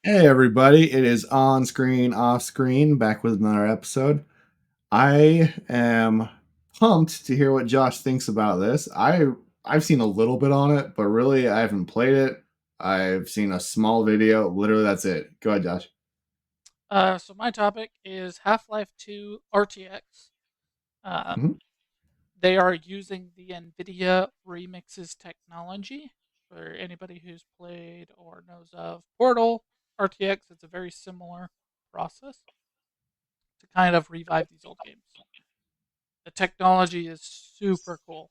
Hey everybody, it is on screen, off screen, back with another episode. I am pumped to hear what Josh thinks about this. I've seen a little bit on it, but really I haven't played it. I've seen a small video. Literally, that's it. Go ahead, Josh. So my topic is Half-Life 2 RTX. Um, Mhm. they are using the NVIDIA Remixes technology. For anybody who's played or knows of Portal RTX, it's a very similar process to kind of revive these old games. The technology is super cool.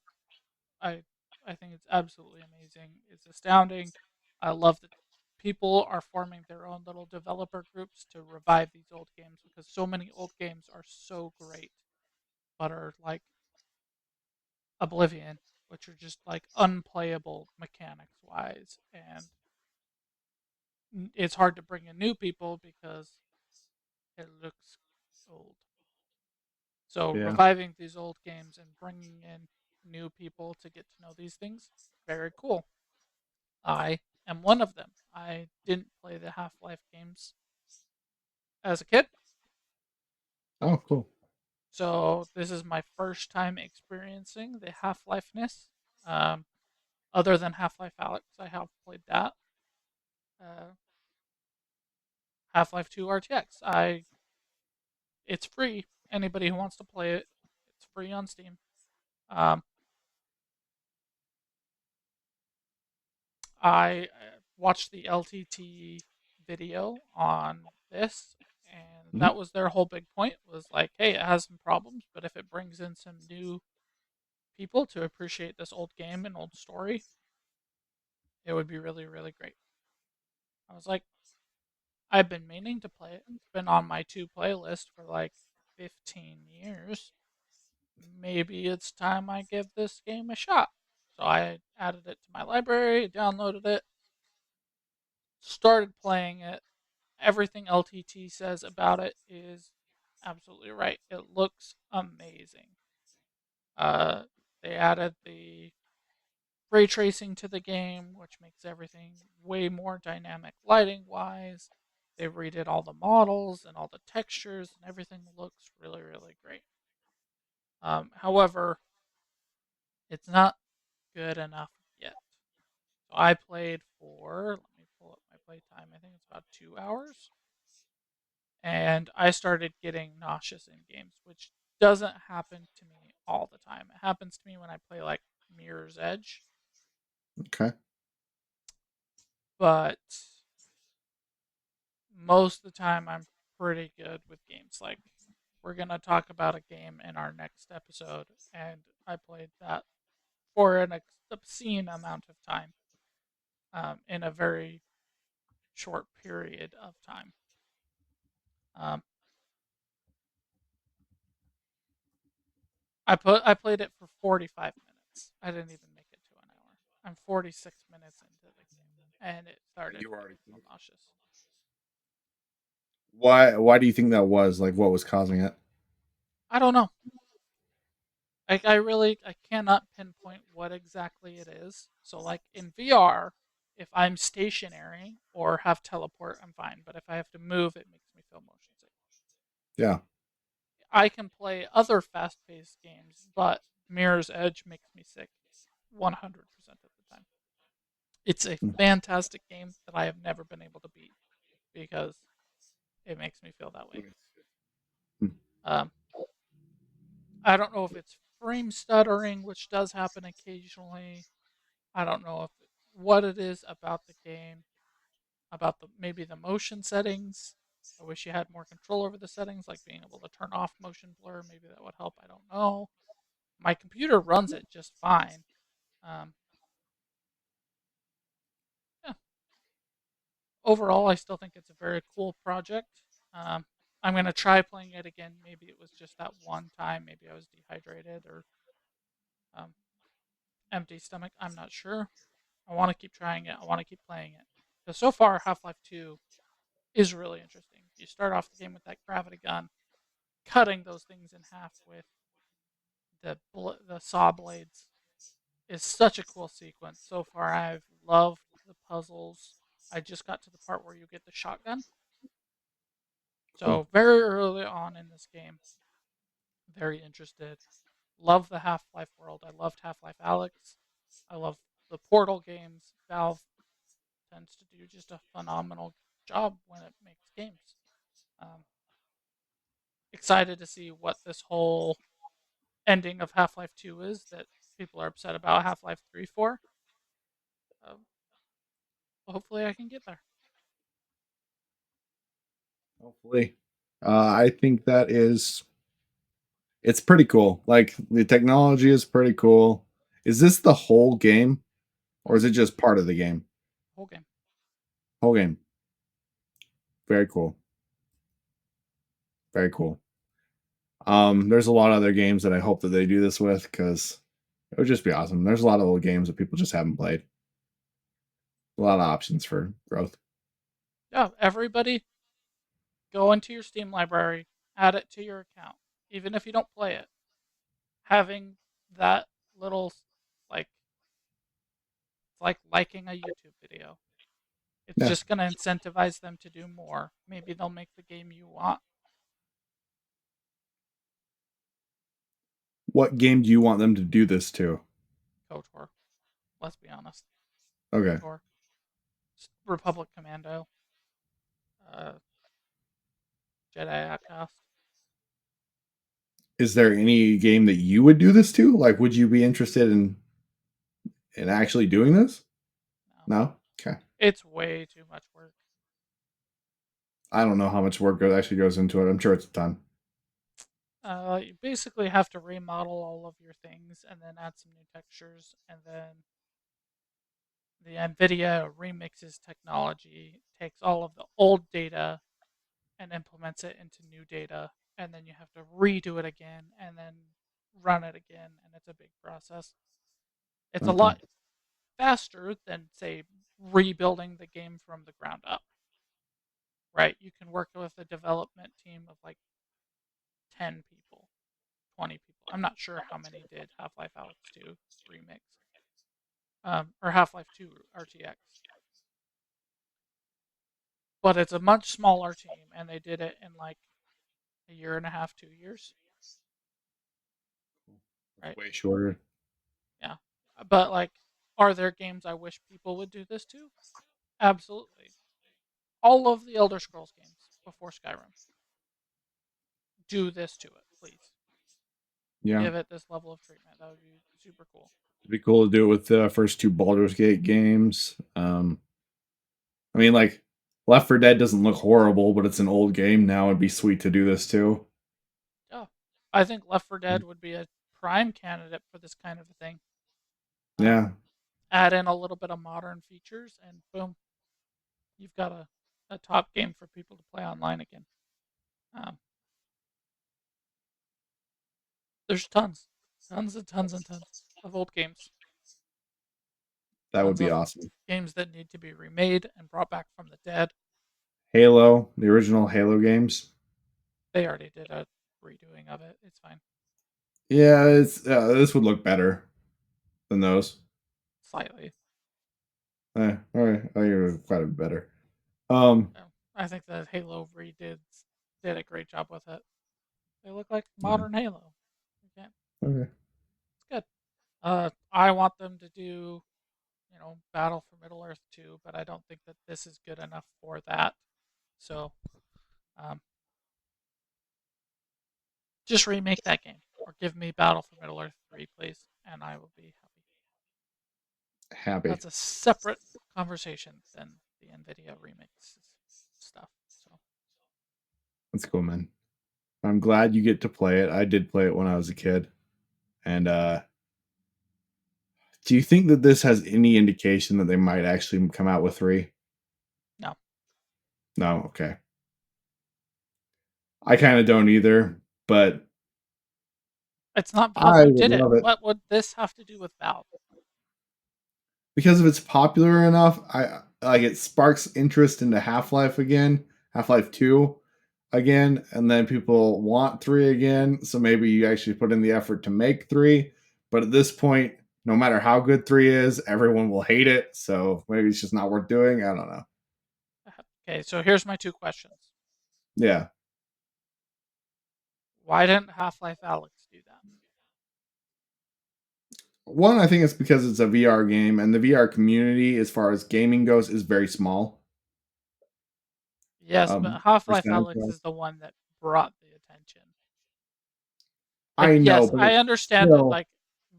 I I think it's absolutely amazing. It's astounding. I love that people are forming their own little developer groups to revive these old games because so many old games are so great, but are like Oblivion, which are just like unplayable mechanics wise, and it's hard to bring in new people because it looks old. So Yeah. reviving these old games and bringing in new people to get to know these things, very cool. I am one of them. I didn't play the Half-Life games as a kid, Oh, cool. so this is my first time experiencing the Half-Life-ness. Um, Other than Half-Life Alyx, I have played that. Uh, Half-Life 2 RTX. It's free. Anybody who wants to play it, it's free on Steam. Um, I watched the LTT video on this, and Mhm. that was their whole big point. Was like, hey, it has some problems, but if it brings in some new people to appreciate this old game and old story, it would be really, really great. I was like, I've been meaning to play it. It's been on my to play list for like 15 years. Maybe it's time I give this game a shot. So I added it to my library, downloaded it, started playing it. Everything LTT says about it is absolutely right. It looks amazing. Uh, they added the ray tracing to the game, which makes everything way more dynamic lighting wise. They redid all the models and all the textures, and everything looks really, really great. However, it's not good enough yet. So I played for, let me pull up my playtime, I think it's about 2 hours. And I started getting nauseous in games, which doesn't happen to me all the time. It happens to me when I play like Mirror's Edge, Okay. but most of the time I'm pretty good with games. Like, we're going to talk about a game in our next episode, and I played that for an obscene amount of time in a very short period of time. Um, I played it for 45 minutes. I didn't even make it to an hour. I'm 46 minutes into the game, and it started You were to get already. real nauseous. Why do you think that was? Like, what was causing it? I don't know. Like, I cannot pinpoint what exactly it is. So like in VR, if I'm stationary or have teleport, I'm fine. But if I have to move, it makes me feel motion sick. Yeah. I can play other fast-paced games, but Mirror's Edge makes me sick 100% of the time. It's a Mm. fantastic game that I have never been able to beat because it makes me feel that way. Mm. Um, I don't know if it's frame stuttering, which does happen occasionally. I don't know if what it is about the game, about the maybe the motion settings. I wish you had more control over the settings, like being able to turn off motion blur. Maybe that would help. I don't know. My computer runs it just fine. Um, yeah, overall, I still think it's a very cool project. Um, I'm gonna try playing it again. Maybe it was just that one time. Maybe I was dehydrated or um, empty stomach. I'm not sure. I want to keep trying it. I want to keep playing it. Because so far, Half-Life 2 is really interesting. You start off the game with that gravity gun, cutting those things in half with the saw blades is such a cool sequence. So far, I've loved the puzzles. I just got to the part where you get the shotgun. Cool. So very early on in this game, very interested. Love the Half Life world. I loved Half Life Alex. I love the Portal games. Valve tends to do just a phenomenal job when it makes games. Um, Excited to see what this whole ending of Half Life 2 is that people are upset about Half Life 3 for. Um, Hopefully, I can get there. Hopefully. I think it's pretty cool. Like the technology is pretty cool. Is this the whole game or Hmm. is it just part of the game? Whole game. Whole game. Very cool. Very cool. There's a lot of other games that I hope that they do this with because it would just be awesome. There's a lot of old games that people just haven't played. A lot of options for growth. Yeah, everybody go into your Steam library, add it to your account. Even if you don't play it, having that little, like, it's like liking a YouTube video. It's Yeah. just going to incentivize them to do more. Maybe they'll make the game you want. What game do you want them to do this to? KOTOR. Let's be honest. Okay. KOTOR. Republic Commando. Uh, Jedi Outcast. Is there any game that you would do this to? Like, would you be interested in actually doing this? No. No. Okay. It's way too much work. I don't know how much work actually goes into it. I'm sure it's a ton. You basically have to remodel all of your things and then add some new textures, and then the NVIDIA remixes technology, takes all of the old data and implements it into new data, and then you have to redo it again and then run it again, and it's a big process. It's a Okay. lot faster than, say, rebuilding the game from the ground up, right? You can work with a development team of like 10 people, 20 people. I'm not sure how many did Half Life Alex 2 remix, or Half Life 2 RTX. But it's a much smaller team, and they did it in like a year and a half, 2 years, That's right? way shorter. Yeah. But like, are there games I wish people would do this to? Absolutely. All of the Elder Scrolls games before Skyrim, do this to it, please. Yeah. Give it this level of treatment. That would be super cool. It'd be cool to do it with the first two Baldur's Gate games. I mean, like, Left 4 Dead doesn't look horrible, but it's an old game now. It'd be sweet to do this too. Yeah. I think Left 4 Dead would be a prime candidate for this kind of a thing. Um, Yeah, Add in a little bit of modern features, and boom, you've got a top game for people to play online again. Um, there's tons and tons and tons of old games, that would tons be of awesome. games that need to be remade and brought back from the dead. Halo, the original Halo games. They already did a redoing of it. It's fine. Yeah, it's this would look better than those. Slightly. All right, I think it was quite a bit better. Um, I think that Halo redid did a great job with it. They look like yeah, modern Halo. Okay, okay. it's good. I want them to do, Battle for Middle Earth 2, but I don't think that this is good enough for that. So, um, just remake that game or give me Battle for Middle Earth 3, please, and I will be happy. Happy. That's a separate conversation than the NVIDIA remix stuff. So, That's cool, man. I'm glad you get to play it. I did play it when I was a kid. And do you think that this has any indication that they might actually come out with three? no, No, okay. I kind of don't either, but it's not Valve I who would did it. love it What would this have to do with Valve? because if it's popular enough. I like it sparks interest into Half Life again, Half Life 2 again, and then people want three again. So maybe you actually put in the effort to make three. But at this point, no matter how good three is, everyone will hate it. So maybe it's just not worth doing. I don't know. Okay, so here's my two questions. Yeah. Why didn't Half Life Alex do that? One, I think it's because it's a VR game, and the VR community, as far as gaming goes, is very small. Yes, but Half Life Percentage Alex wise. is the one that brought the attention. Like, I know, yes, but I it's understand that still like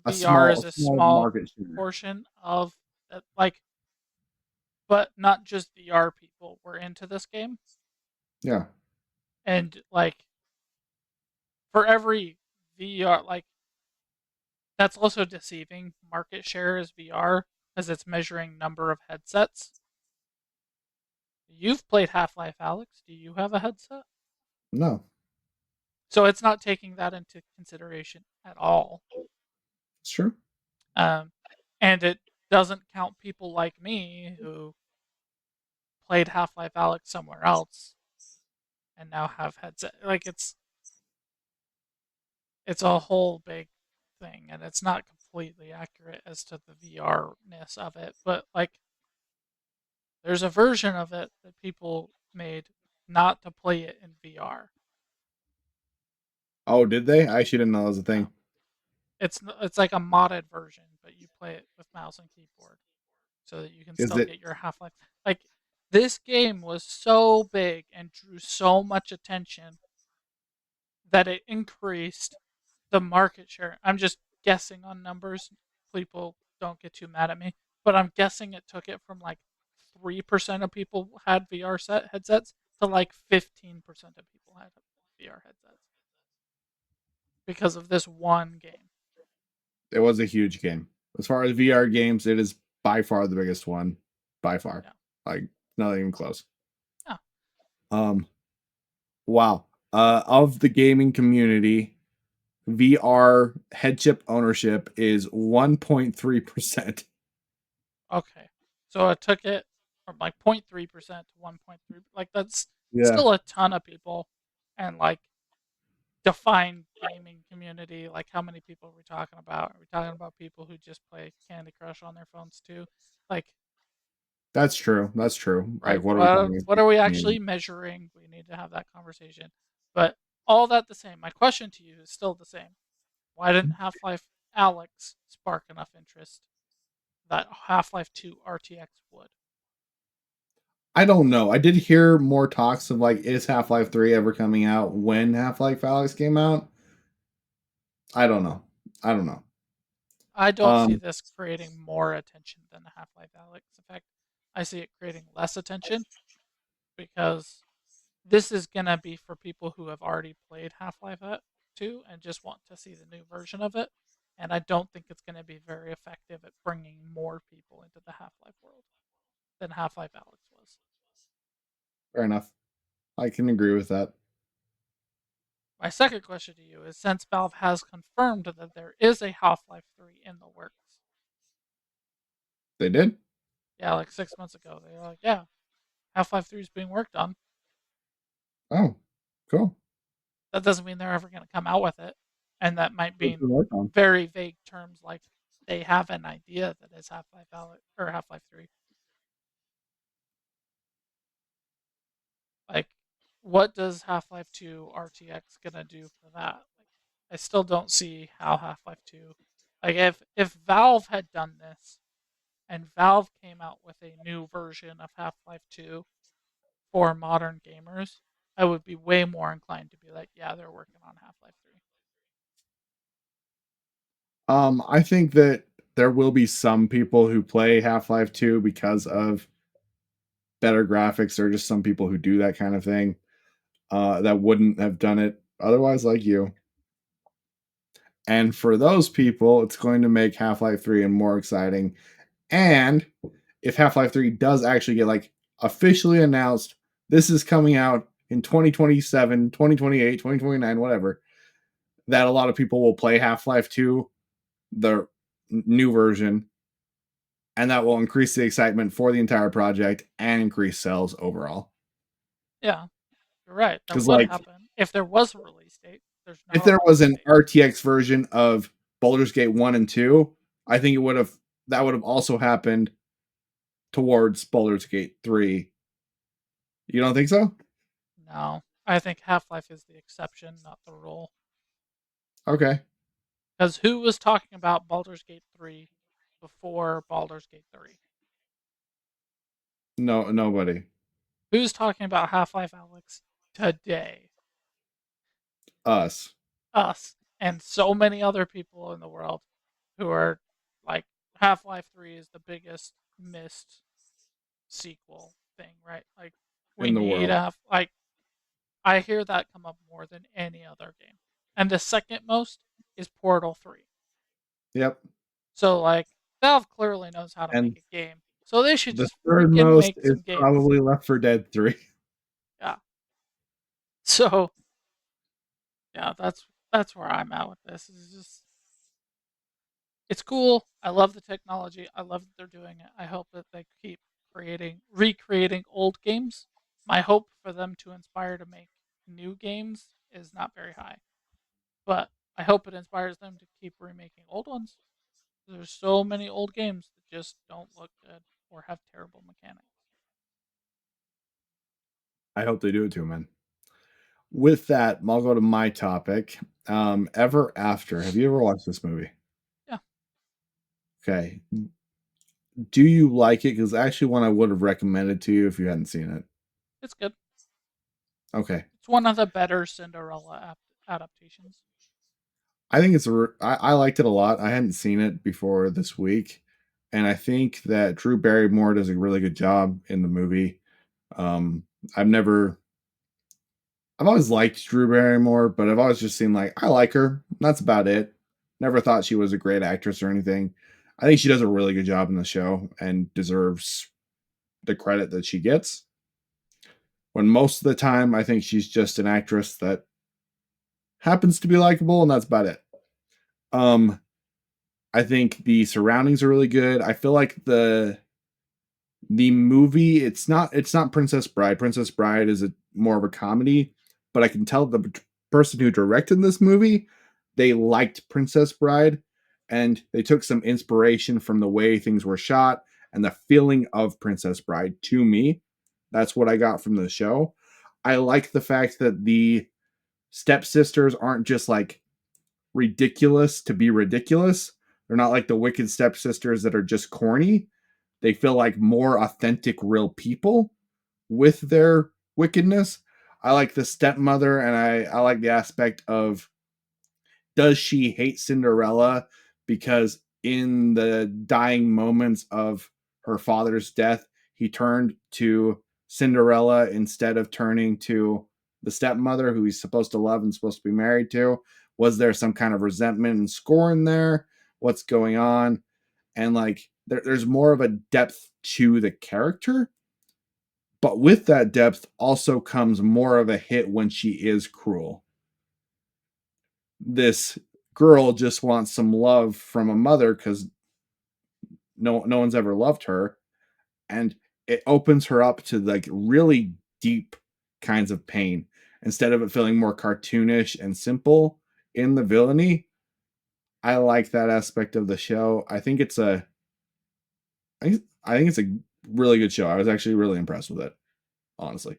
VR is a a small small market share. portion of that, like, but not just VR people were into this game, Yeah. and like for every VR, like that's also deceiving. Market share is VR because it's measuring number of headsets. You've played Half Life Alex. Do you have a headset? No, So it's not taking that into consideration at all. it's true. Um, and it doesn't count people like me who played Half Life Alex somewhere else and now have headset. Like it's a whole big thing, and it's not completely accurate as to the VR ness of it. But like, there's a version of it that people made not to play it in VR. Oh, did they? I actually didn't know that was a No, thing. it's like a modded version, but you play it with mouse and keyboard, so that you can Is still it? get your Half Life. Like, this game was so big and drew so much attention that it increased the market share. I'm just guessing on numbers. People don't get too mad at me, but I'm guessing it took it from like 3% of people had VR headsets to like 15% of people had VR headsets because of this one game. It was a huge game. As far as VR games, it is by far the biggest one. By far, Yeah. like not even close. Yeah. Um, wow. Of the gaming community, VR head chip ownership is 1.3%. Okay. So it took it from like 0.3% to 1.3. Like, that's Yeah, still a ton of people. And like, define gaming community. Like, how many people are we talking about? Are we talking about people who just play Candy Crush on their phones too? Like, that's true. That's true. Like, right? what are we talking What are we about? actually measuring? We need to have that conversation. But all that the same. My question to you is still the same. Why didn't Half Life Alex spark enough interest that Half Life 2 RTX would? I don't know. I did hear more talks of like, is Half Life 3 ever coming out when Half Life Alex came out? I don't know. I don't know. I don't see Um, this creating more attention than Half Life Alex. In fact, I see it creating less attention because this is gonna be for people who have already played Half Life 2 and just want to see the new version of it. And I don't think it's gonna be very effective at bringing more people into the Half Life world than Half Life Alex was. fair enough. I can agree with that. My second question to you is, since Valve has confirmed that there is a Half Life 3 in the works, They did? yeah, like 6 months ago, they were like, yeah, Half Life 3 is being worked on. Oh, cool. That doesn't mean they're ever going to come out with it. And that might What's mean been worked on? very vague terms like they have an idea that it's Half Life Alex or Half Life 3. Like, what does Half Life 2 RTX gonna do for that? Like, I still don't see how Half Life 2. Like, if Valve had done this and Valve came out with a new version of Half Life 2 for modern gamers, I would be way more inclined to be like, yeah, they're working on Half Life 3. I think that there will be some people who play Half Life 2 because of better graphics. There are just some people who do that kind of thing that wouldn't have done it otherwise, like you. And for those people, it's going to make Half Life 3 more exciting. And if Half Life 3 does actually get like officially announced, this is coming out in 2027, 2028, 2029, whatever, that a lot of people will play Half Life 2, the new version, and that will increase the excitement for the entire project and increase sales overall. Yeah, you're right. That Because, would like, happen if there was a release date. There's if not a there was release an date. RTX version of Baldur's Gate 1 and 2, I think it would have that would have also happened towards Baldur's Gate 3 You don't think so? No, I think Half Life is the exception, not the rule. Okay. Because who was talking about Baldur's Gate 3 before Baldur's Gate 3? No, nobody. Who's talking about Half Life Alex today? Us. Us and so many other people in the world who are like, Half Life 3 is the biggest missed sequel thing, right? Like, we In the need world. a, like, I hear that come up more than any other game. And the second most is Portal 3. Yep. So, like, Valve clearly knows how to make And a game. So they should the just third freaking most make is some games. probably Left 4 Dead 3. Yeah. So, yeah, that's where I'm at with this. It's just, it's cool. I love the technology. I love that they're doing it. I hope that they keep recreating old games. My hope for them to inspire to make new games is not very high, but I hope it inspires them to keep remaking old ones. There's so many old games that just don't look good or have terrible mechanics. I hope they do it too, man. With that, I'll go to my topic. Ever After. Have you ever watched this movie? Yeah, Okay. Do you like it? Because actually, one I would have recommended to you if you hadn't seen it. it's good. Okay. It's one of the better Cinderella adaptations. I think I liked it a lot. I hadn't seen it before this week, and I think that Drew Barrymore does a really good job in the movie. Um, I've never, I've always liked Drew Barrymore, but I've always just seen like I like her. That's about it. Never thought she was a great actress or anything. I think she does a really good job in the show and deserves the credit that she gets. When most of the time, I think she's just an actress that happens to be likable, and that's about it. Um, I think the surroundings are really good. I feel like the movie it's not Princess Bride. Princess Bride is a more of a comedy, but I can tell the person who directed this movie, they liked Princess Bride and they took some inspiration from the way things were shot and the feeling of Princess Bride to me. That's what I got from the show. I like the fact that the stepsisters aren't just like ridiculous to be ridiculous. They're not like the wicked stepsisters that are just corny. They feel like more authentic, real people with their wickedness. I like the stepmother, and I like the aspect of does she hate Cinderella because in the dying moments of her father's death, he turned to Cinderella instead of turning to the stepmother who he's supposed to love and supposed to be married to? Was there some kind of resentment and scorn there? What's going on? And like there's more of a depth to the character, but with that depth also comes more of a hit when she is cruel. This girl just wants some love from a mother because no one's ever loved her, and it opens her up to like really deep kinds of pain instead of it feeling more cartoonish and simple in the villainy. I like that aspect of the show. I think it's a really good show. I was actually really impressed with it, honestly.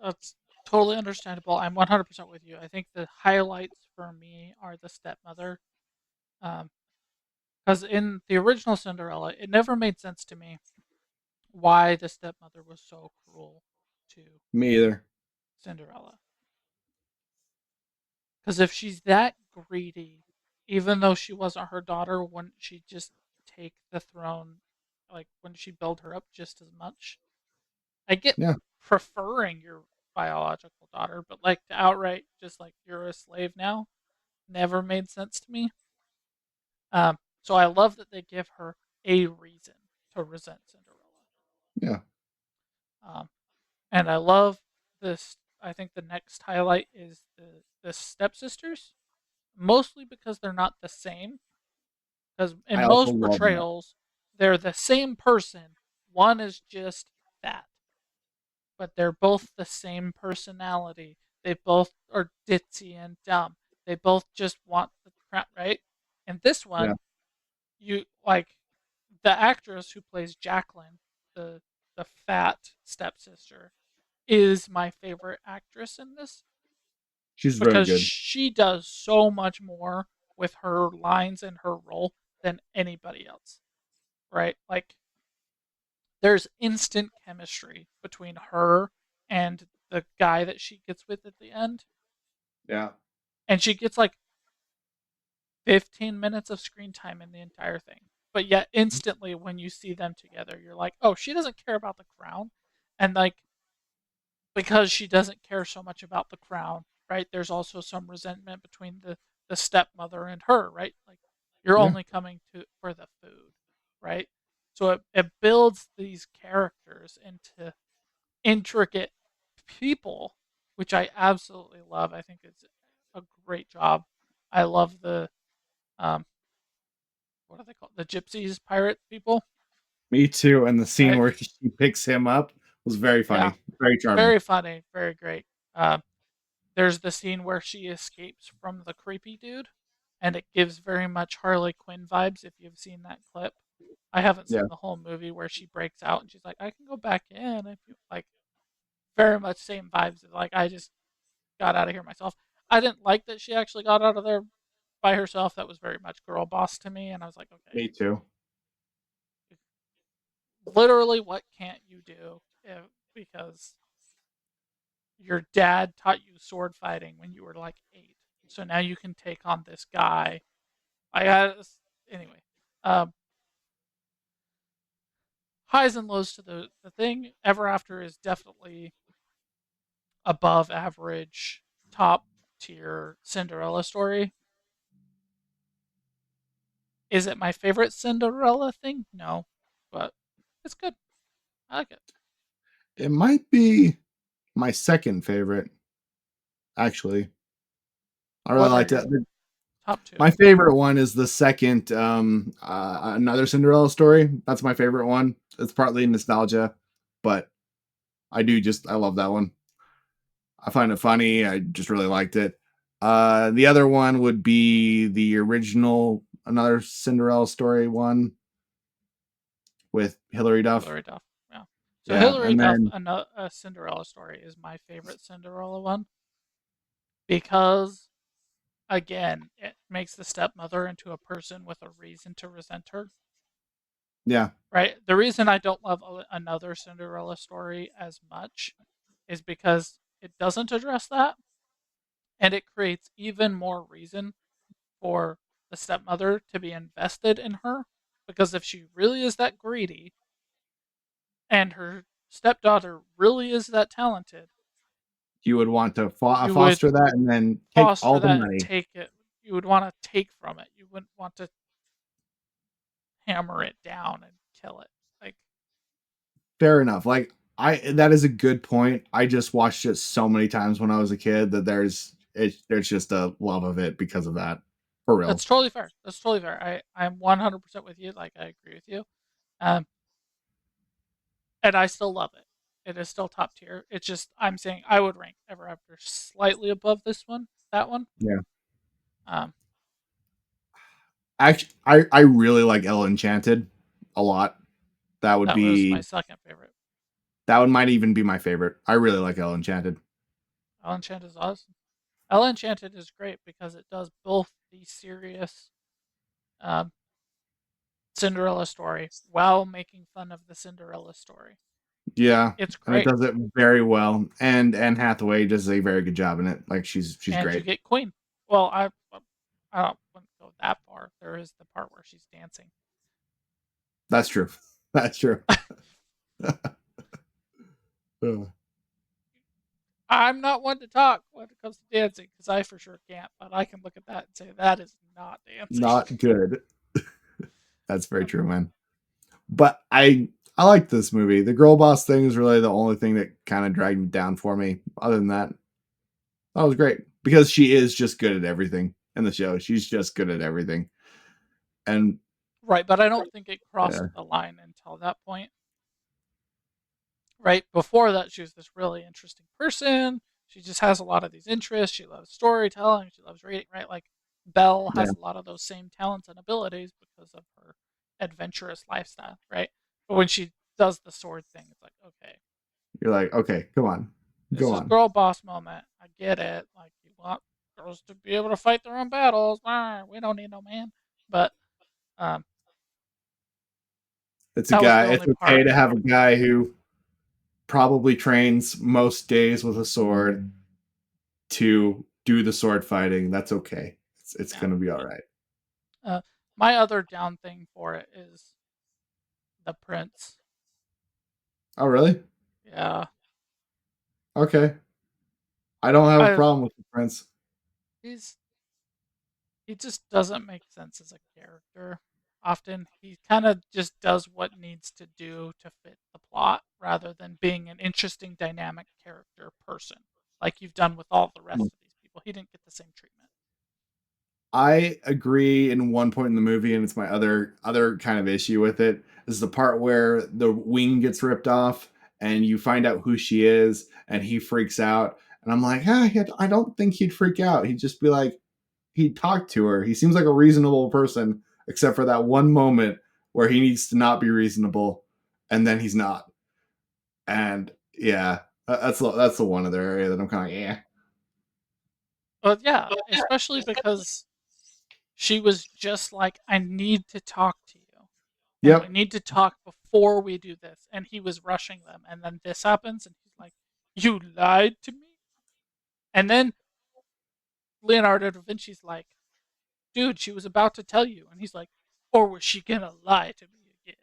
That's totally understandable. I'm 100% with you. I think the highlights for me are the stepmother. Because in the original Cinderella, it never made sense to me why the stepmother was so cruel to Me either. Cinderella. Because if she's that greedy, even though she wasn't her daughter, wouldn't she just take the throne? Like, wouldn't she build her up just as much? I get Yeah. preferring your biological daughter, but like to outright just like you're a slave now never made sense to me. So I love that they give her a reason to resent Cinderella. Yeah. Um, and I love this. I think the next highlight is the stepsisters, mostly because they're not the same. Because I in also most love that. portrayals, they're the same person. One is just fat, but they're both the same personality. They both are ditzy and dumb. They both just want the crap, right? And this Yeah. one, you like the actress who plays Jacqueline, the the fat stepsister, is my favorite actress in this She's very because good. she does so much more with her lines and her role than anybody else, right? Like there's instant chemistry between her and the guy that she gets with at the end, Yeah. and she gets like 15 minutes of screen time in the entire thing. But yet instantly when you see them together, you're like, "Oh, she doesn't care about the crown." And like because she doesn't care so much about the crown, right? There's also some resentment between the stepmother and her, right? Like you're Yeah. only coming to for the food, right? So it builds these characters into intricate people, which I absolutely love. I think it's a great job. I love the um what are they called? The gypsies, pirate people, Me too. And the scene right? where she picks him up was very Yeah, funny, very charming. very funny, very great. Um, there's the scene where she escapes from the creepy dude, and it gives very much Harley Quinn vibes. If you've seen that clip, I haven't Yeah, seen the whole movie where she breaks out and she's like, "I can go back in if you like." Very much same vibes. Like I just got out of here myself. I didn't like that she actually got out of there by herself. That was very much girl boss to me, and I was like, okay, me too. literally, what can't you do if, because your dad taught you sword fighting when you were like 8, so now you can take on this guy. I got anyway. Um, highs and lows to the thing. Ever After is definitely above average, top tier Cinderella story. Is it my favorite Cinderella thing? No, but it's good. I like it. It might be my second favorite, actually. I really What are liked it. your top two? My favorite one is the second, another Cinderella story. That's my favorite one. It's partly nostalgia, but I love that one. I find it funny. I just really liked it. The other one would be the original, another Cinderella story one with Hilary Duff. Hilary Duff. Yeah. So Yeah, Hilary and Duff, then a Cinderella story, is my favorite Cinderella one because again, it makes the stepmother into a person with a reason to resent her. yeah, Right. The reason I don't love another Cinderella story as much is because it doesn't address that, and it creates even more reason for the stepmother to be invested in her. Because if she really is that greedy and her stepdaughter really is that talented, you would want to you would foster that and then take foster all the that and money. take it. You would want to take from it. You wouldn't want to hammer it down and kill it. Like, Fair enough. Like I that is a good point. I just watched it so many times when I was a kid that there's just a love of it because of that. For real. that's totally fair. That's totally fair. I'm 100% with you. Like, I agree with you. Um, and I still love it. It is still top tier. It's just I'm saying I would rank Ever After slightly above this one, that one. Yeah. Um, Actually, I really like Ella Enchanted a lot. That would that was my be second favorite. that one might even be my favorite. I really like Ella Enchanted. Ellen Enchanted is awesome. Ellen Enchanted is great because it does both the serious um, Cinderella story while making fun of the Cinderella story. Yeah, It's and it great, does it very well. And Anne Hathaway does a very good job in it. Like she's and you great. get Queen. Well, I don't wouldn't go that far. There is the part where she's dancing. That's true. That's true. Uh, I'm not one to talk when it comes to dancing because I for sure can't. But I can look at that and say that is not dancing. Not good. That's very true, man. But I like this movie. The girl boss thing is really the only thing that kind of dragged me down for me. Other than that, that was great because she is just good at everything in the show. She's just good at everything. And Right, but I don't think it crossed yeah, the line until that point. Right before that, she was this really interesting person. She just has a lot of these interests. She loves storytelling. She loves reading. Right, like Belle yeah, has a lot of those same talents and abilities because of her adventurous lifestyle. Right, but when she does the sword thing. It's like, okay, You're like, okay, come on, this go is on. girl boss moment. I get it. Like you want girls to be able to fight their own battles. We don't need no man. But um, It's a that was the guy. only It's okay part. to have a guy who probably trains most days with a sword to do the sword fighting. That's okay. It's Yeah. gonna be all right. Uh, my other down thing for it is the prince. Oh, really? Yeah. Okay. I don't have a I problem with the prince. he's he just doesn't make sense as a character. Often he kind of just does what needs to do to fit the plot rather than being an interesting dynamic character person like you've done with all the rest of these people. He didn't get the same treatment. I agree in one point in the movie, and it's my other kind of issue with it is the part where the wing gets ripped off and you find out who she is, and he freaks out. And I'm like, I don't think he'd freak out. He'd just be like, he'd talk to her. He seems like a reasonable person, except for that one moment where he needs to not be reasonable, and then he's not. And yeah, that's the one other area that I'm kind of like, yeah, But yeah, especially because she was just like, I need to talk to you. And we yep, need to talk before we do this. And he was rushing them. And then this happens. And he's like, you lied to me? And then Leonardo da Vinci's like, dude, she was about to tell you. And he's like, or was she going to lie to me again?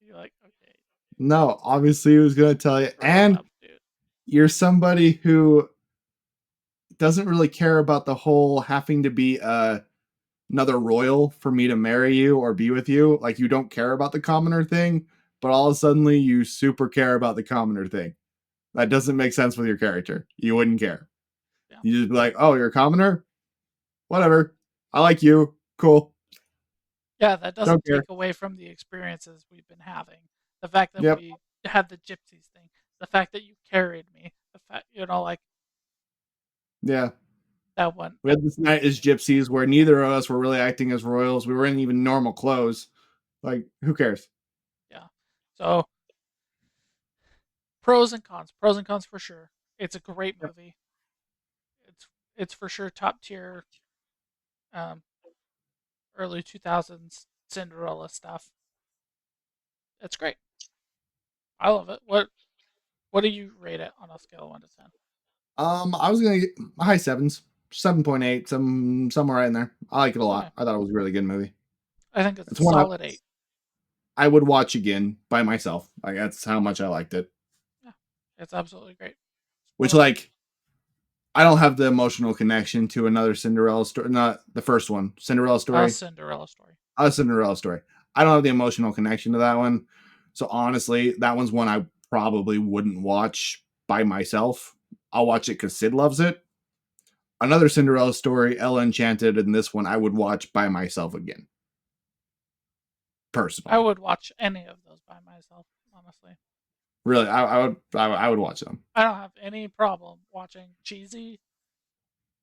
You're like, okay, no, obviously he was gonna tell you, grow and up, dude. you're somebody who doesn't really care about the whole having to be another royal for me to marry you or be with you. Like you don't care about the commoner thing, but all of a sudden you super care about the commoner thing. That doesn't make sense with your character. You wouldn't care. Yeah. You just be like, oh, you're a commoner? Whatever. I like you. Cool. Yeah, that doesn't Don't care. take away from the experiences we've been having. The fact that Yep. we had the gypsies thing, the fact that you carried me, the fact, like Yeah. that one. We had this night as gypsies where neither of us were really acting as royals. We were in even normal clothes. Like, who cares? Yeah. So pros and cons. Pros and cons for sure. It's a great Yep. movie. It's for sure top tier um, early 2000s Cinderella stuff. It's great. I love it. What do you rate it on a scale of 1 to 10? I was gonna get high sevens, 7.8, somewhere right in there. I like it a Okay. lot. I thought it was a really good movie. I think it's a It's one solid 8. I would watch again by myself. Like that's how much I liked it. Yeah. It's absolutely great. It's one Which of like I don't have the emotional connection to another Cinderella story, not the first one, Cinderella a story, Cinderella story. a Cinderella story. I don't have the emotional connection to that one. So honestly, that one's one I probably wouldn't watch by myself. I'll watch it because Sid loves it. Another Cinderella story, Ella Enchanted, and this one I would watch by myself again, I personally. would watch any of those by myself, honestly. Really, I would watch them. I don't have any problem watching cheesy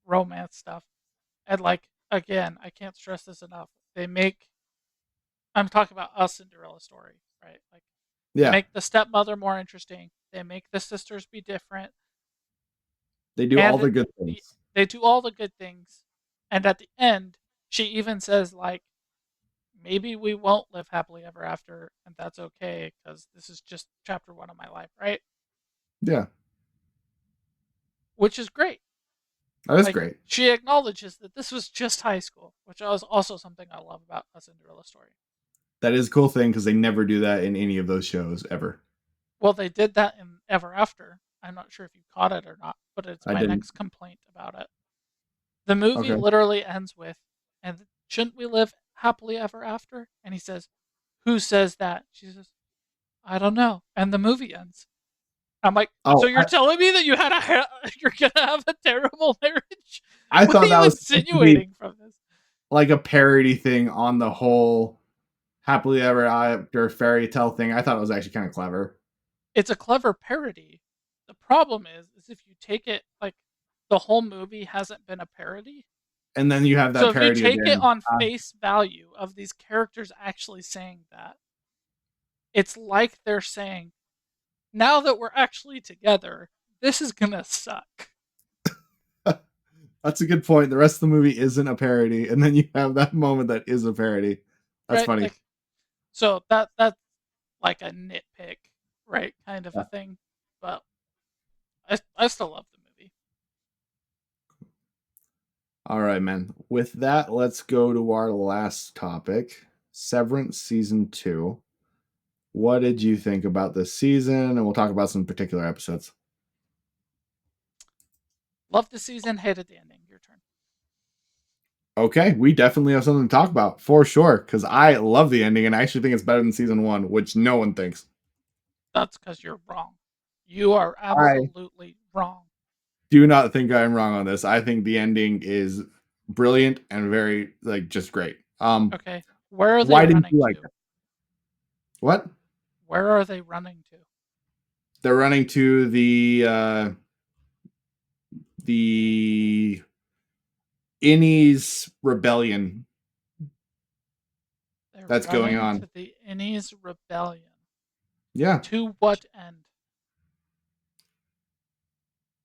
romance stuff. And like again, I can't stress this enough. They make I'm talking about a Cinderella story, right? Like they Yeah, make the stepmother more interesting. They make the sisters be different, they do all and the good things. they do all the good things. And at the end, she even says like, maybe we won't live happily ever after, and that's okay because this is just chapter 1 of my life, right? Yeah, Which is great. that is Like great. she acknowledges that this was just high school, which was also something I love about a Cinderella story. That is a cool thing because they never do that in any of those shows ever. Well, they did that in Ever After. I'm not sure if you caught it or not, but it's I my didn't. next complaint about it. The movie Okay. literally ends with, and shouldn't we live happily ever after? And he says, who says that? She says, I don't know. And the movie ends. I'm like, so Oh, you're telling me that you're gonna have a terrible marriage? I What are thought that you was supposed to be insinuating from this? like a parody thing on the whole happily ever after fairy tale thing. I thought it was actually kind of clever. It's a clever parody. The problem is if you take it like the whole movie hasn't been a parody. And then you have So that if you parody at the take it end. on face value of these characters actually saying that, It's like they're saying, now that we're actually together, this is gonna suck. That's a good point. The rest of the movie isn't a parody, and then you have that moment that is a parody. That's Right? funny. Like, so that's like a nitpick, right? Kind of a Yeah. thing. But I still love the movie. All right, man. With that, let's go to our last topic, Severance season 2. What did you think about this season? And we'll talk about some particular episodes. Loved the season, hated the ending. Your turn. Okay, we definitely have something to talk about for sure because I love the ending and I actually think it's better than season 1, which no one thinks. That's because you're wrong. You are I absolutely wrong. do not think I'm wrong on this. I think the ending is brilliant and very like just great. Okay. Where are they Why didn't running you like to? it? What? Where are they running to? They're running to the Innie's rebellion They're that's going running on. to the Innies Rebellion. Yeah, To what end?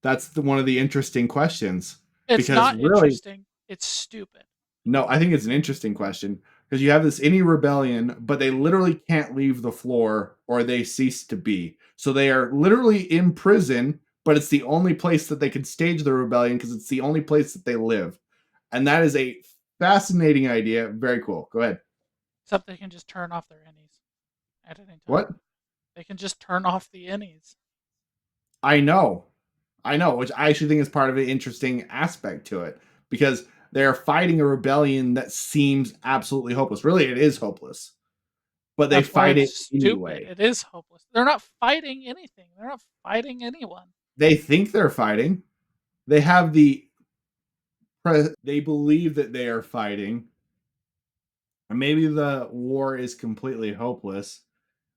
that's one of the interesting questions It's because not really, interesting. It's stupid. no, I think it's an interesting question because you have this Innie rebellion, but they literally can't leave the floor or they cease to be. So they are literally in prison, but it's the only place that they can stage the rebellion because it's the only place that they live. And that is a fascinating idea. Very cool. Go ahead. Except they can just turn off their Innies at any time. What? They can just turn off the Innies. I know. I know, which I actually think is part of an interesting aspect to it because they're fighting a rebellion that seems absolutely hopeless. Really, it is hopeless, but they That's why fight it's it stupid. anyway. It is hopeless. They're not fighting anything. They're not fighting anyone. They think they're fighting. They have they believe that they are fighting. And maybe the war is completely hopeless,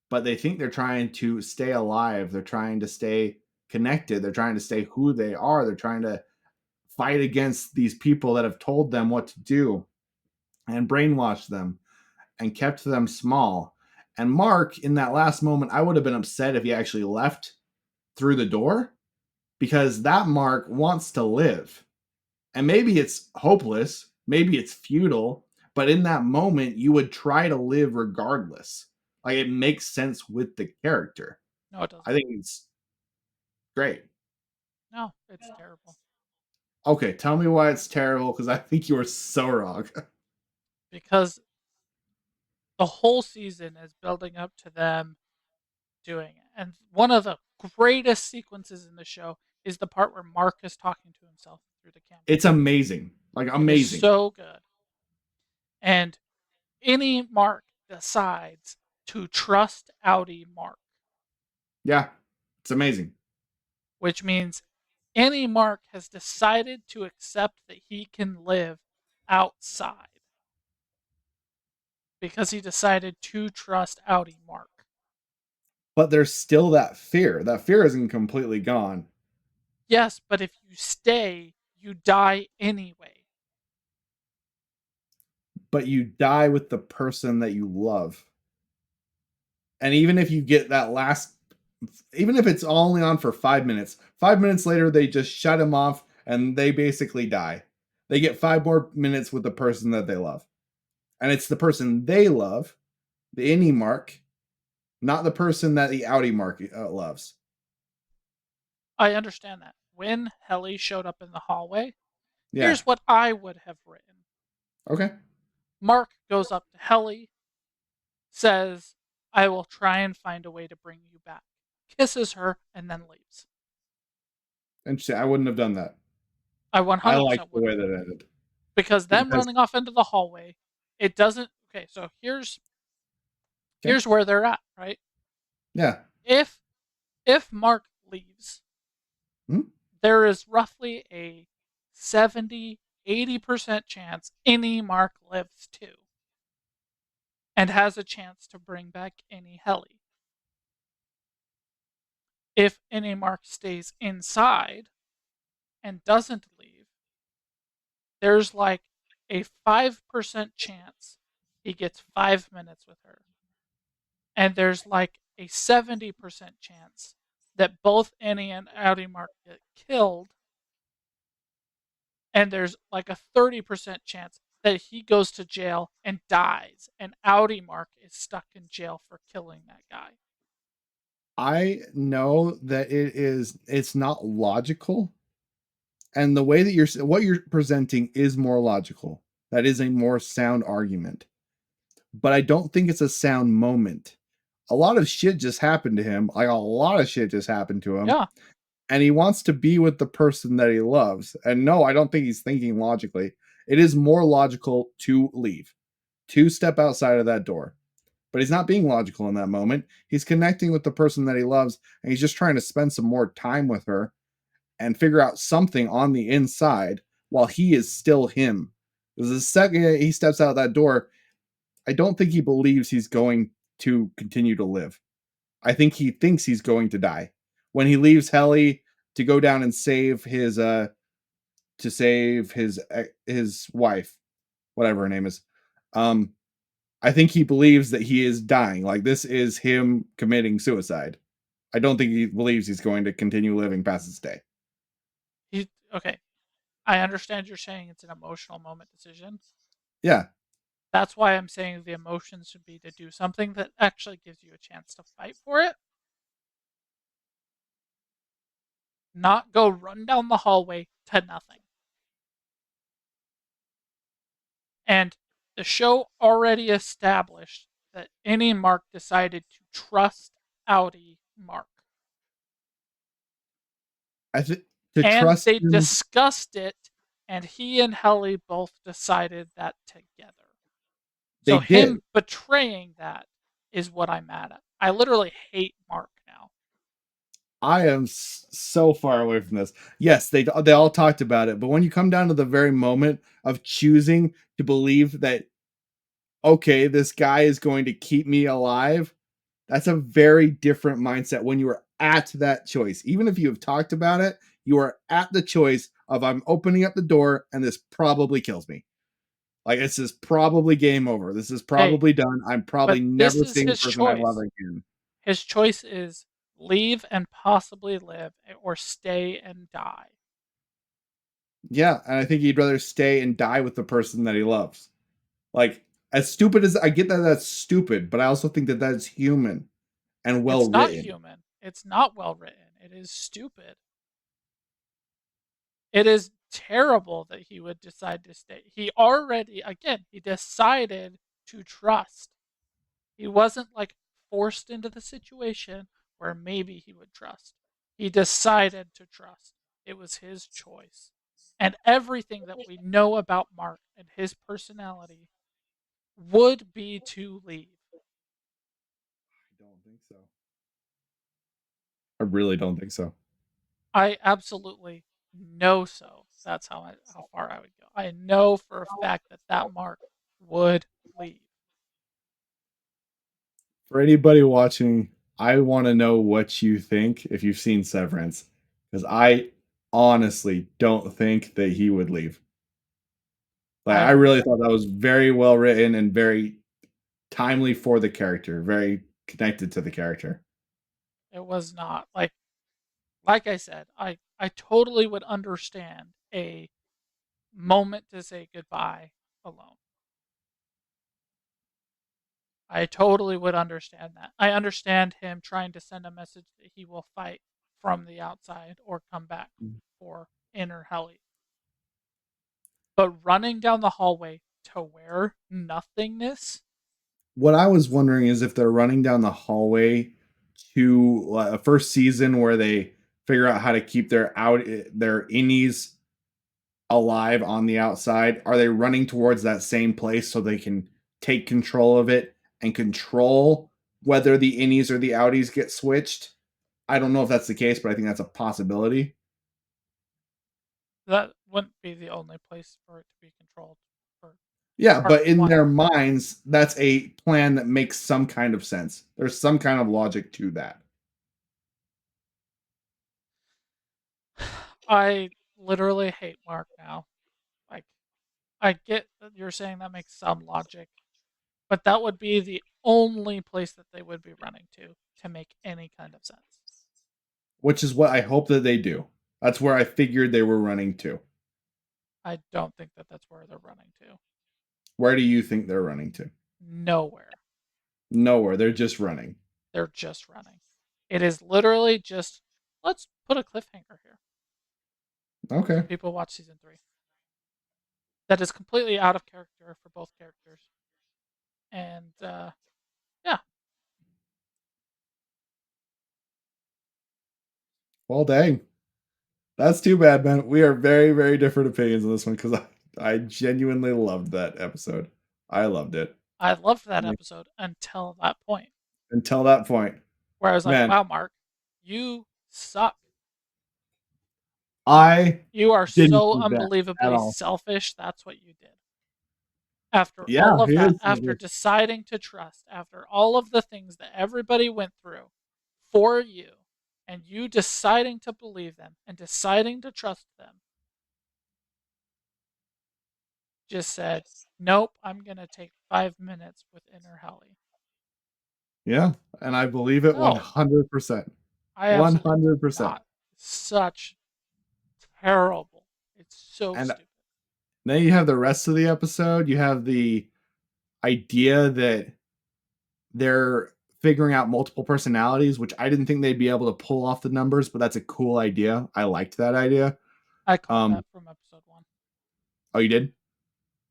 but they think they're trying to stay alive. They're trying to stay connected. They're trying to stay who they are. They're trying to fight against these people that have told them what to do and brainwashed them and kept them small. And Mark, in that last moment, I would have been upset if he actually left through the door because that Mark wants to live. And maybe it's hopeless, maybe it's futile, but in that moment, you would try to live regardless. Like it makes sense with the character. No, it I doesn't. think it's great. No, it's terrible. Okay, tell me why it's terrible because I think you are so wrong. Because the whole season is building up to them doing it. And one of the greatest sequences in the show is the part where Mark is talking to himself through the camera. It's amazing. Like It is amazing. so good. And any Mark decides to trust Audi Mark, Yeah, it's amazing. which means any Mark has decided to accept that he can live outside because he decided to trust Audi Mark. But there's still that fear. That fear isn't completely gone, Yes, but if you stay, you die anyway. but you die with the person that you love. And even if you get that last, even if it's only on for 5 minutes, 5 minutes later, they just shut him off and they basically die. They get 5 more minutes with the person that they love. And it's the person they love, the Innie Mark, not the person that the Audi Mark loves. I understand that. When Helly showed up in the hallway, Yeah. here's what I would have written. Okay. Mark goes up to Helly, says, I will try and find a way to bring you back, kisses her, and then leaves. And I wouldn't have done that. I I like 100% the would way have. that it ended Because them because running off into the hallway, it doesn't. Okay, so okay, here's where they're at, right? yeah, If if Mark leaves, hmm? there is roughly a 70-80% chance any Mark lives too and has a chance to bring back any Helly. If any Mark stays inside and doesn't leave, there's like a 5% chance he gets 5 minutes with her. and there's like a 70% chance that both Annie and Audi Mark get killed, and there's like a 30% chance that he goes to jail and dies, and Audi Mark is stuck in jail for killing that guy. I know that it's not logical, and the way that what you're presenting is more logical. That is a more sound argument. But I don't think it's a sound moment. A lot of shit just happened to him. Like a lot of shit just happened to him. Yeah, And he wants to be with the person that he loves. And no, I don't think he's thinking logically. It is more logical to leave, to step outside of that door. But he's not being logical in that moment. He's connecting with the person that he loves, and he's just trying to spend some more time with her and figure out something on the inside while he is still him. Because the second he steps out that door, I don't think he believes he's going to continue to live. I think he thinks he's going to die. When he leaves Helly to go down and save his wife, whatever her name is, um, I think he believes that he is dying. Like this is him committing suicide. I don't think he believes he's going to continue living past this day. he okay. I understand you're saying it's an emotional moment decision. Yeah, That's why I'm saying the emotions should be to do something that actually gives you a chance to fight for it, not go run down the hallway to nothing. And the show already established that any Mark decided to trust Audi Mark. I think to And trust they him, discussed it, and he and Helly both decided that together. they So did. him betraying that is what I'm mad at. I literally hate Mark now. I am so far away from this. Yes, they all talked about it, but when you come down to the very moment of choosing to believe that okay, this guy is going to keep me alive, that's a very different mindset when you are at that choice. Even if you have talked about it, you are at the choice of I'm opening up the door and this probably kills me. Like this is probably game over. This is Okay, probably done. I'm probably but this never is seeing the his person I love choice. again. His choice is leave and possibly live, or stay and die. Yeah, and I think he'd rather stay and die with the person that he loves. Like as stupid as I get that that's stupid, but I also think that that's human and well It's not written. human. It's not well written. It is stupid. It is terrible that he would decide to stay. He already, again, he decided to trust. He wasn't like forced into the situation where maybe he would trust. He decided to trust. It was his choice. And everything that we know about Mark and his personality would be to leave. I don't think so. I really don't think so. I absolutely know so. That's how far I would go. I know for a fact that that Mark would leave. For anybody watching, I want to know what you think if you've seen Severance, because I honestly don't think that he would leave. Like I I don't really either. thought that was very well written and very timely for the character, very connected to the character. It was not like I said. I totally would understand a moment to say goodbye alone. I totally would understand that. I understand him trying to send a message that he will fight from the outside or come back for inner Helly. But running down the hallway to where nothingness, What I was wondering is if they're running down the hallway to a first season where they figure out how to keep their innies alive on the outside. Are they running towards that same place so they can take control of it and control whether the innies or the outies get switched? I don't know if that's the case, but I think that's a possibility. that wouldn't be the only place for it to be controlled for Yeah, part but in one. their minds, that's a plan that makes some kind of sense. There's some kind of logic to that. I literally hate Mark now. Like, I get that you're saying that makes some logic, but that would be the only place that they would be running to make any kind of sense. which is what I hope that they do. That's where I figured they were running to. I don't think that that's where they're running to. Where do you think they're running to? Nowhere. Nowhere. They're just running. They're just running. It is literally just, let's put a cliffhanger here so Okay. people watch season 3. That is completely out of character for both characters. And yeah, Well, dang. That's too bad, man. We are very, very different opinions on this one because I genuinely loved that episode. I loved it. I loved that episode until that point Until that point. where I was like, Man, wow, Mark, you suck. I You are didn't so think that at unbelievably all. selfish. That's what you did. After Yeah, all of he that, is. after deciding to trust, after all of the things that everybody went through for you, and you deciding to believe them and deciding to trust them, just said, nope, I'm going to take 5 minutes with Inner Helly. Yeah, and I believe it No, 100%. I absolutely did 100%. not. Such terrible. It's so And stupid. then you have the rest of the episode. You have the idea that they're figuring out multiple personalities, which I didn't think they'd be able to pull off the numbers, but that's a cool idea. I liked that idea. I caught Um, that from episode 1. oh, you did?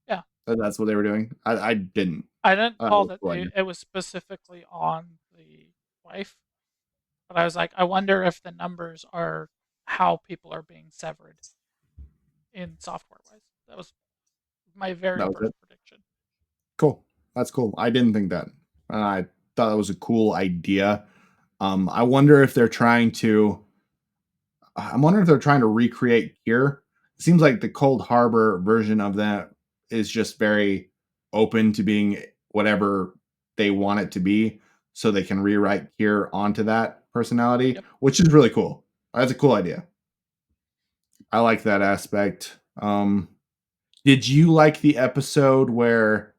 Yeah. That's what they were doing. I didn't. I didn't That call was a that cool idea. it was specifically on the wife, but I was like, I wonder if the numbers are how people are being severed in software wise. That was my very That was first it. prediction. Cool. That's cool. I didn't think that. I thought that was a cool idea. I wonder if they're trying to. I'm wondering if they're trying to recreate here. It seems like the Cold Harbor version of that is just very open to being whatever they want it to be, so they can rewrite here onto that personality, Yep. which is really cool. That's a cool idea. I like that aspect. Did you like the episode where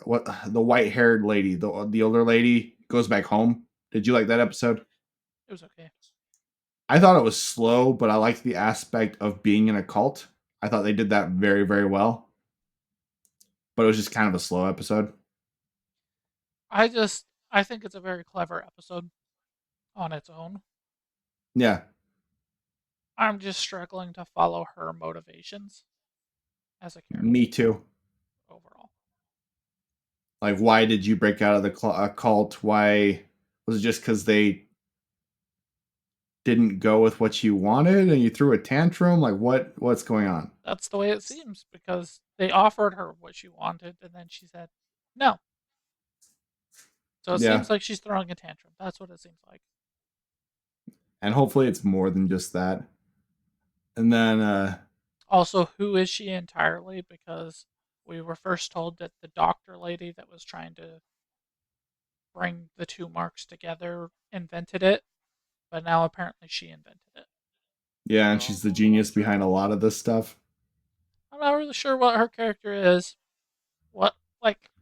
what the white haired lady, the older lady, goes back home? Did you like that episode? It was okay. I thought it was slow, but I liked the aspect of being in a cult. I thought they did that very, very well. But it was just kind of a slow episode. I think it's a very clever episode on its own. Yeah, I'm just struggling to follow her motivations as a me character too. overall. Like, why did you break out of the cult? Why was it just because they didn't go with what you wanted and you threw a tantrum? Like, what's going on? That's the way it seems because they offered her what she wanted and then she said no. So it Yeah, seems like she's throwing a tantrum. That's what it seems like. and hopefully it's more than just that. And then, Also, who is she entirely? Because we were first told that the doctor lady that was trying to bring the two marks together invented it, but now apparently she invented it. yeah, and So she's the genius behind a lot of this stuff. I'm not really sure what her character is,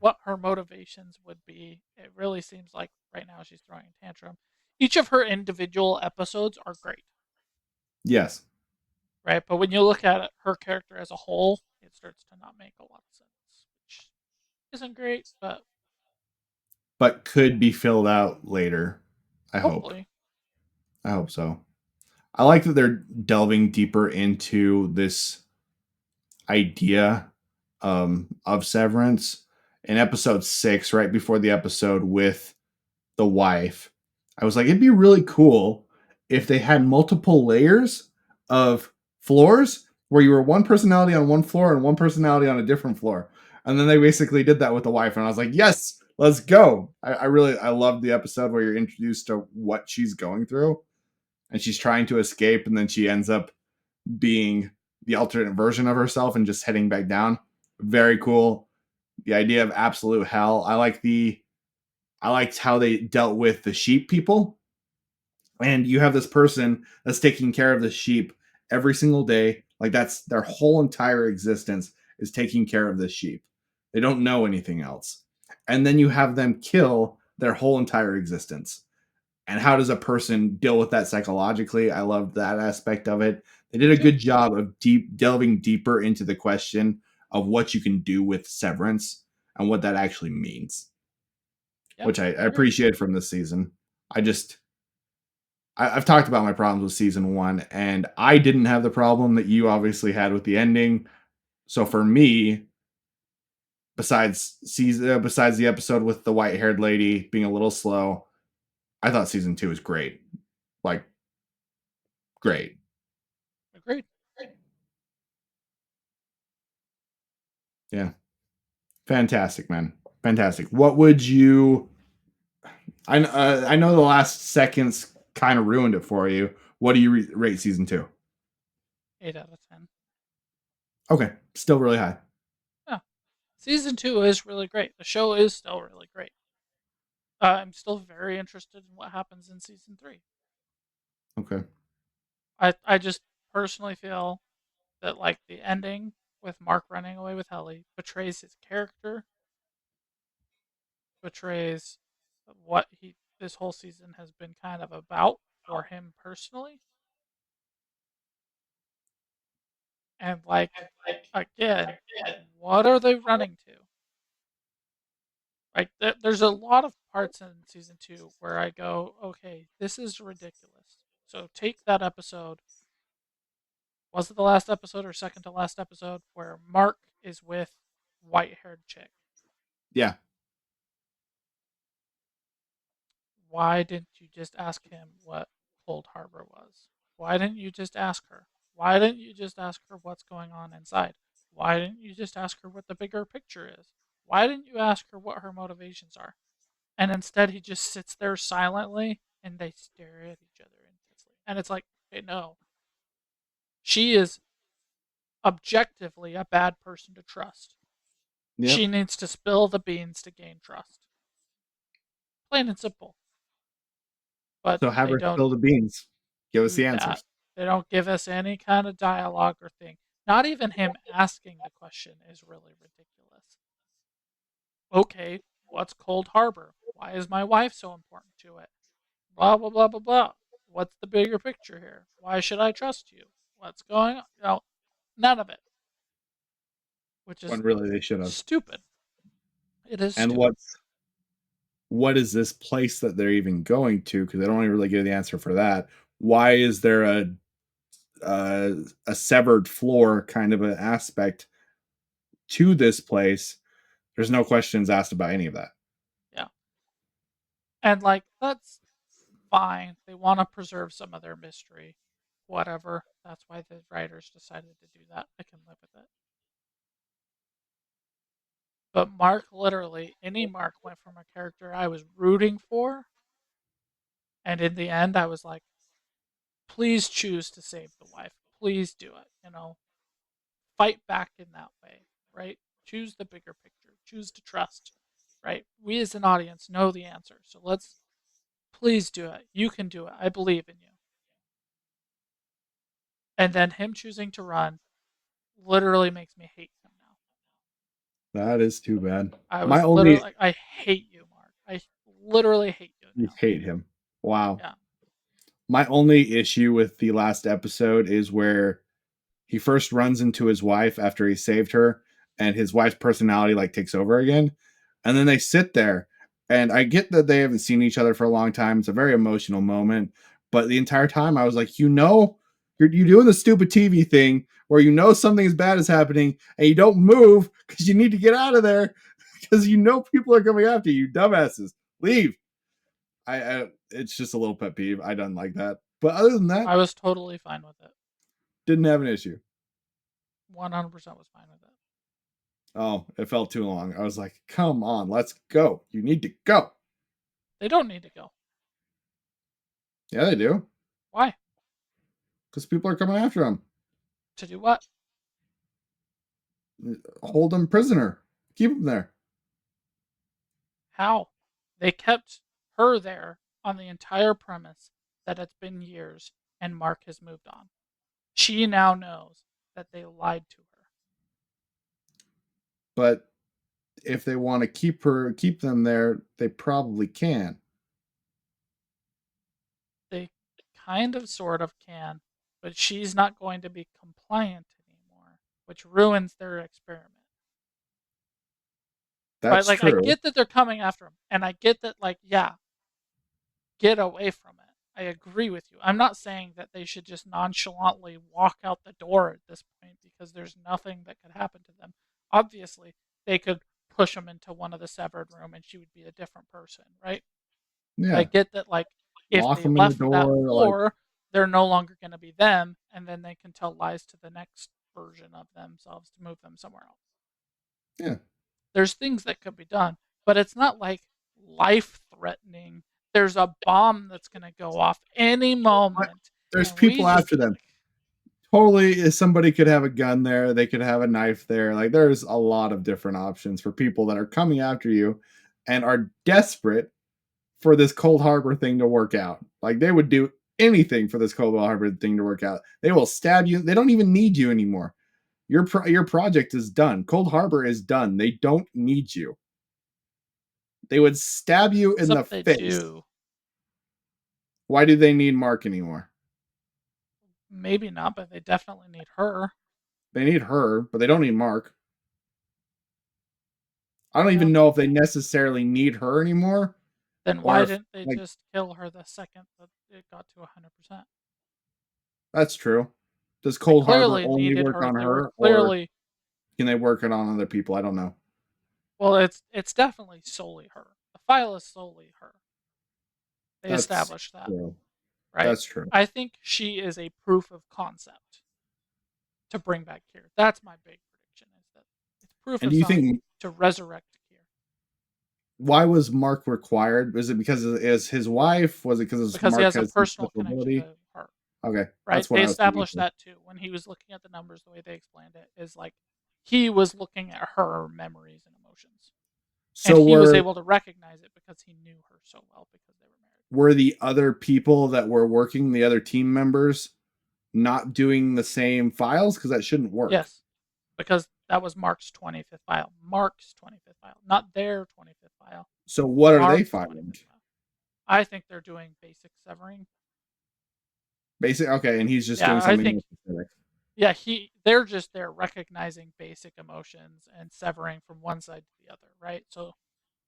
what her motivations would be. It really seems like right now she's throwing a tantrum. Each of her individual episodes are great, Yes, right? But when you look at it, her character as a whole, it starts to not make a lot of sense, which isn't great, but but could be filled out later. I hope. hopefully. I hope so. I like that they're delving deeper into this idea of Severance in episode 6, right before the episode with the wife. I was like, it'd be really cool if they had multiple layers of floors where you were one personality on one floor and one personality on a different floor. And then they basically did that with the wife. And I was like, yes, let's go. I love the episode where you're introduced to what she's going through and she's trying to escape and then she ends up being the alternate version of herself and just heading back down. Very cool. The idea of absolute hell. I liked how they dealt with the sheep people. And you have this person that's taking care of the sheep every single day. Like that's their whole entire existence is taking care of the sheep. They don't know anything else. and then you have them kill their whole entire existence. And how does a person deal with that psychologically? I loved that aspect of it. They did Me a too. good job of delving deeper into the question of what you can do with severance and what that actually means, Yeah, which I I agree. appreciate from this season. I just I've talked about my problems with season one, and I didn't have the problem that you obviously had with the ending. So for me, besides the episode with the white haired lady being a little slow, I thought season two was great. Like great. Agreed. Yeah. Fantastic, man. Fantastic. What would you? I know the last seconds kind of ruined it for you. What do you rate season two? 8 out of 10. Okay, still really high. Yeah. Season 2 is really great. The show is still really great. I'm still very interested in what happens in season 3. Okay. I just personally feel that like the ending with Mark running away with Helly betrays his character, betrays what he this whole season has been kind of about for him personally. And like again, what are they running to? Like there's a lot of parts in season 2 where I go, okay, this is ridiculous. So take that episode. Was it the last episode or second to last episode where Mark is with white-haired chick? Yeah. Why didn't you just ask him what Cold Harbor was? Why didn't you just ask her? Why didn't you just ask her what's going on inside? Why didn't you just ask her what the bigger picture is? Why didn't you ask her what her motivations are? And instead, he just sits there silently and they stare at each other intensely. And it's like, okay, no. She is objectively a bad person to trust. She Yep. needs to spill the beans to gain trust. Plain and simple. But So have they her don't spill the beans. Give us do the that. answers. They don't give us any kind of dialogue or thing. Not even him asking the question is really ridiculous. Okay, what's Cold Harbor? Why is my wife so important to it? Blah, blah, blah, blah, blah. What's the bigger picture here? Why should I trust you? What's going on? None of it, which is When really they should have. stupid. It is And stupid. what is this place that they're even going to? Because they don't even really give the answer for that. Why is there uh, a severed floor kind of an aspect to this place? There's no questions asked about any of that. Yeah. And like, that's fine. They want to preserve some of their mystery. Whatever. That's why the writers decided to do that. I can live with it. But Mark, literally, any Mark went from a character I was rooting for, and in the end, I was like, please choose to save the wife. Please do it. Fight back in that way, right? Choose the bigger picture. Choose to trust, right? We as an audience know the answer. So let's please do it. You can do it. I believe in you. And then him choosing to run literally makes me hate him now. That is too bad. I My was only literally like, I hate you, Mark. I literally hate you You now. hate him. Wow. Yeah. My only issue with the last episode is where he first runs into his wife after he saved her, and his wife's personality like takes over again. And then they sit there. And I get that they haven't seen each other for a long time. It's a very emotional moment. But the entire time I was like, you're doing the stupid TV thing where something bad is happening and you don't move because you need to get out of there because people are coming after you, dumbasses. Leave. I it's just a little pet peeve. I don't like that. But other than that, I was totally fine with it. didn't have an issue. 100% was fine with it. Oh, it felt too long. I was like, come on, let's go. You need to go. They don't need to go. Yeah, they do. Why? Because people are coming after him. To do what? Hold him prisoner. Keep him there. How? They kept her there on the entire premise that it's been years and Mark has moved on. She now knows that they lied to her. But if they want to keep them there, they probably can. They kind of sort of can, but she's not going to be compliant anymore, which ruins their experiment. Right? That's Like I true. get that they're coming after him, and I get that like yeah, get away from it. I agree with you. I'm not saying that they should just nonchalantly walk out the door at this point because there's nothing that could happen to them. Obviously, they could push them into one of the severed room and she would be a different person, right? But I Yeah. get that like if Lock they them in the left that door. Like, floor, they're no longer going to be them and then they can tell lies to the next version of themselves to move them somewhere else. yeah. There's things that could be done, but it's not like life threatening. There's a bomb that's going to go off any But moment, there's and we people just after them. like Totally, if somebody could have a gun there, they could have a knife there. Like, there's a lot of different options for people that are coming after you and are desperate for this Cold Harbor thing to work out. Like, they would do anything for this Cold Harbor thing to work out. They will stab you. They don't even need you anymore. Your project is done. Cold Harbor is done. They don't need you. They would stab you in the except they face. do. Why do they need Mark anymore? Maybe not, but they definitely need her. They need her, but they don't need Mark. I don't Yeah. even know if they necessarily need her anymore, Then or why if, didn't they like, just kill her the second that it got to 100%? that's true. Does They Cold Harbor clearly only needed work her. on They were her, or clearly can they work it on other people? I don't know. well. It's definitely solely her. The file is solely her. They That's established that, true. right? That's true. I think she is a proof of concept to bring back Kier. That's my big prediction is that it's proof And of do you something think, to resurrect Kier why was Mark required? Was it because it is his wife? Was it because because he Mark has a has some personal special connection ability? to her, Okay, right? that's what They I was thinking. established that too when he was looking at the numbers. The way they explained it is like he was looking at her memories and emotions, and So he was able to recognize it because he knew her so well because they were married. were the other people that were working, the other team members, not doing the same files? Because that shouldn't work. Yes, because that was Mark's 25th file. Mark's 25th file, not their 25th file. So what are they Mark's filing? 25th file. I think they're doing basic severing. Basic. Okay, and he's just Yeah, doing I something think more specific. yeah, they're just there recognizing basic emotions and severing from one side to the other, right? So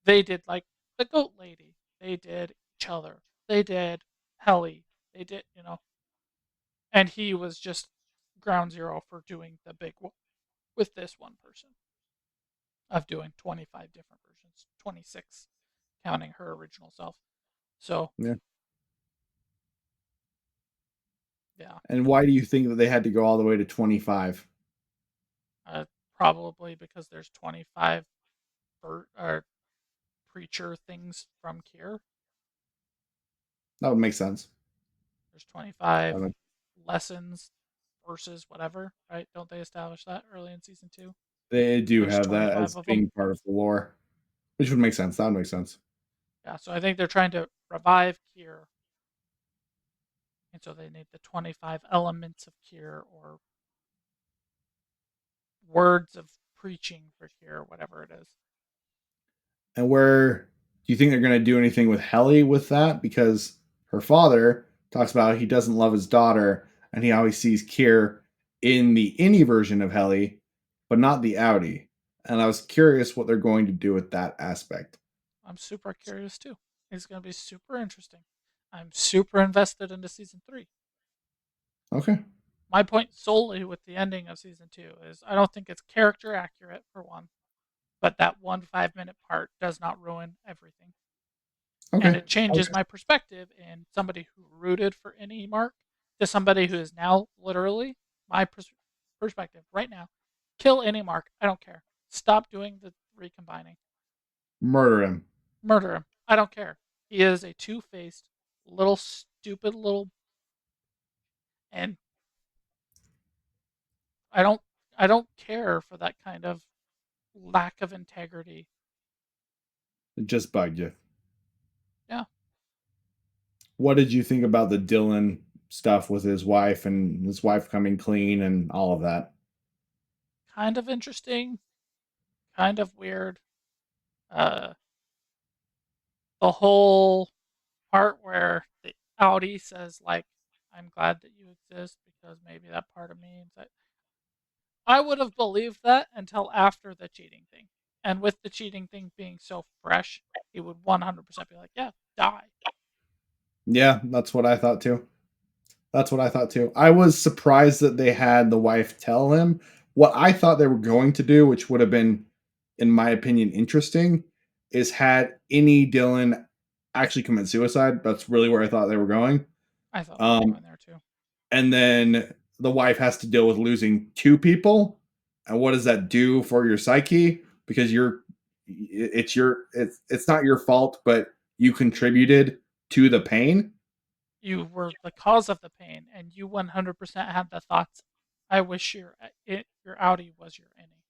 they did like the goat lady, they did each other, they did Helly, they did, and he was just ground zero for doing the big one with this one person of doing 25 different versions, 26 counting her original self. So, Yeah. yeah, And why do you think that they had to go all the way to 25? uh, probably because there's 25 or preacher things from Kier. That would make sense. There's 25 That would- lessons, verses, whatever, right? Don't they establish that early in season two? They do There's have that 25 as of them. being part of the lore, which would make sense. That would make sense. Yeah, so I think they're trying to revive Kier. And so they need the 25 elements of Kier or words of preaching for Kier, whatever it is. And where do you think they're going to do anything with Helly with that? Because her father talks about he doesn't love his daughter, and he always sees Kier in the innie version of Helly, but not the Audi. And I was curious what they're going to do with that aspect. I'm super curious too. It's going to be super interesting. I'm super invested into season three. Okay. My point solely with the ending of season two is I don't think it's character accurate, for one, but that one 5 minute part does not ruin everything. And Okay. it changes Okay. my perspective in somebody who rooted for any Mark to somebody who is now literally my perspective right now. Kill any Mark. I don't care. Stop doing the recombining. Murder him. Murder him. I don't care. He is a two faced, little stupid little, and I don't. I don't care for that kind of lack of integrity. It just bugged you. Yeah, What did you think about the Dylan stuff with his wife and his wife coming clean and all of that? kind of interesting, kind of weird. Uh, the whole part where the Audi says like, "I'm glad that you exist because maybe that part of me." I would have believed that until after the cheating thing, and with the cheating thing being so fresh, he would 100% be like, "Yeah, die." Yeah, that's what I thought too. That's what I thought too. I was surprised that they had the wife tell him what I thought they were going to do, which would have been, in my opinion, interesting, is had any Dylan actually commit suicide. That's really where I thought they were going. I thought they were Um, going there too. and then the wife has to deal with losing two people. And what does that do for your psyche? Because it's not your fault, but you contributed to the pain. You were the cause of the pain, and you 100% had the thoughts, "I wish your Audi was your innie."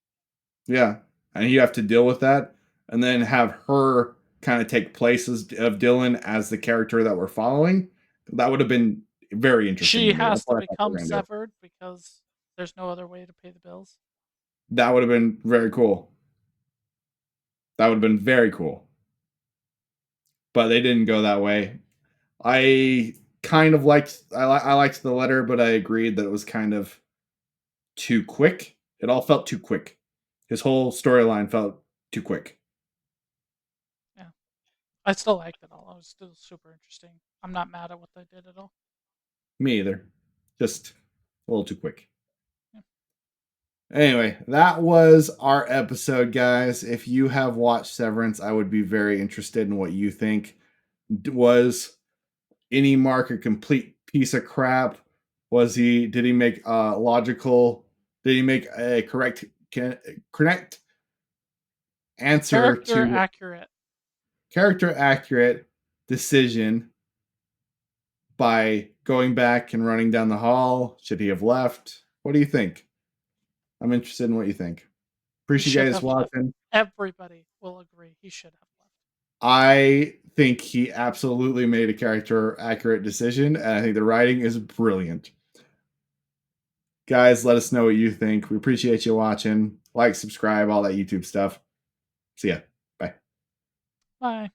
Yeah. And you have to deal with that and then have her kind of take places of Dylan as the character that we're following. That would have been very interesting She to me. That's has to what I thought they were become going to do. severed because there's no other way to pay the bills. That would have been very cool. That would have been very cool. But they didn't go that way. I kind of I liked the letter, but I agreed that it was kind of too quick. It all felt too quick. His whole storyline felt too quick. Yeah, I still liked it all. It was still super interesting. I'm not mad at what they did at all. Me either. Just a little too quick. Yeah. Anyway, that was our episode, guys. If you have watched Severance, I would be very interested in what you think. Was any Mark a complete piece of crap? Was he? Did he make a logical? Did he make a correct answer Character to accurate. character accurate decision by going back and running down the hall? Should he have left? What do you think? I'm interested in what you think. He Appreciate you should guys have left. watching. Everybody will agree he should have left. I think he absolutely made a character accurate decision, and I think the writing is brilliant. Guys, let us know what you think. We appreciate you watching. Like, subscribe, all that YouTube stuff. See ya. Bye. Bye.